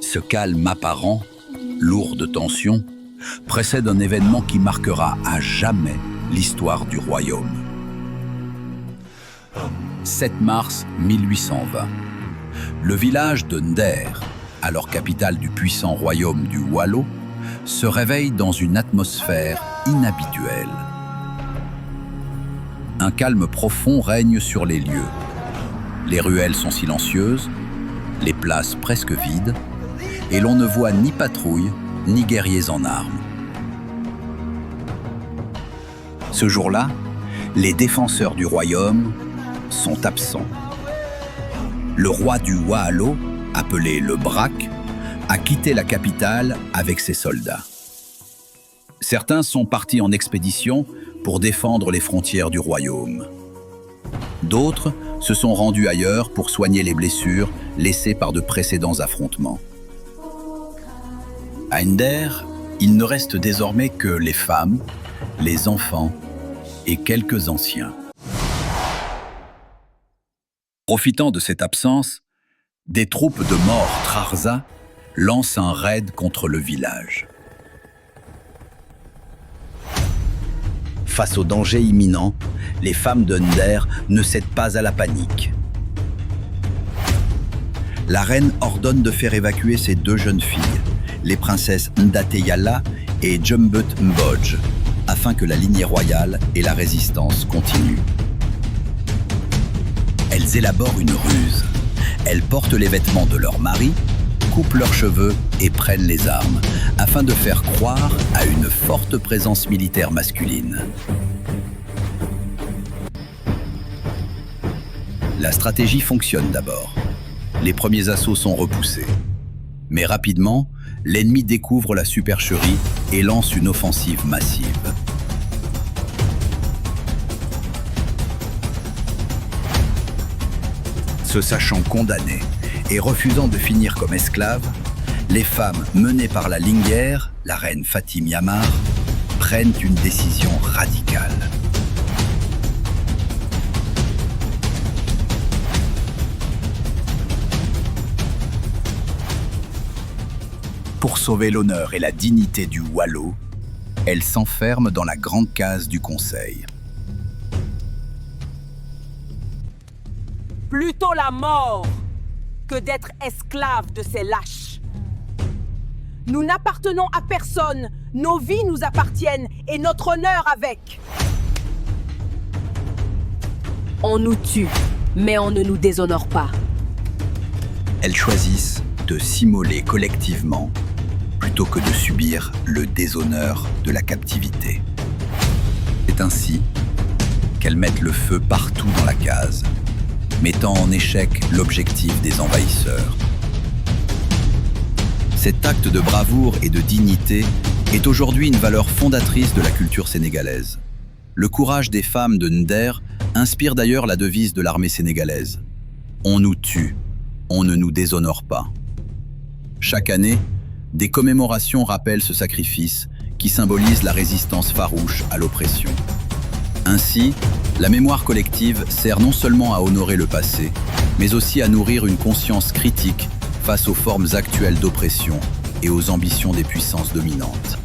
Ce calme apparent, lourd de tension, précède un événement qui marquera à jamais l'histoire du royaume. 7 mars 1820. Le village de Nder, alors capitale du puissant royaume du Waalo, se réveille dans une atmosphère inhabituelle. Un calme profond règne sur les lieux. Les ruelles sont silencieuses, les places presque vides, et l'on ne voit ni patrouilles, ni guerriers en armes. Ce jour-là, les défenseurs du royaume sont absents. Le roi du Waalo, appelé le Braque, a quitté la capitale avec ses soldats. Certains sont partis en expédition pour défendre les frontières du royaume. D'autres se sont rendus ailleurs pour soigner les blessures laissées par de précédents affrontements. À Nder, il ne reste désormais que les femmes, les enfants et quelques anciens. Profitant de cette absence, des troupes de Mor Trarza lancent un raid contre le village. Face au danger imminent, les femmes de Nder ne cèdent pas à la panique. La reine ordonne de faire évacuer ses 2 jeunes filles, les princesses Ndateyala et Jumbut Mbodj, afin que la lignée royale et la résistance continuent. Elles élaborent une ruse. Elles portent les vêtements de leur mari, coupent leurs cheveux et prennent les armes, afin de faire croire à une forte présence militaire masculine. La stratégie fonctionne d'abord. Les premiers assauts sont repoussés. Mais rapidement, l'ennemi découvre la supercherie et lance une offensive massive. Se sachant condamnées et refusant de finir comme esclaves, les femmes menées par la lingère, la reine Fatim Yamar, prennent une décision radicale. Pour sauver l'honneur et la dignité du Waalo, elles s'enferment dans la grande case du conseil. Plutôt la mort que d'être esclaves de ces lâches. Nous n'appartenons à personne, nos vies nous appartiennent et notre honneur avec. On nous tue, mais on ne nous déshonore pas. Elles choisissent de s'immoler collectivement plutôt que de subir le déshonneur de la captivité. C'est ainsi qu'elles mettent le feu partout dans la case, mettant en échec l'objectif des envahisseurs. Cet acte de bravoure et de dignité est aujourd'hui une valeur fondatrice de la culture sénégalaise. Le courage des femmes de Nder inspire d'ailleurs la devise de l'armée sénégalaise. On nous tue, on ne nous déshonore pas. Chaque année, des commémorations rappellent ce sacrifice qui symbolise la résistance farouche à l'oppression. Ainsi, la mémoire collective sert non seulement à honorer le passé, mais aussi à nourrir une conscience critique face aux formes actuelles d'oppression et aux ambitions des puissances dominantes.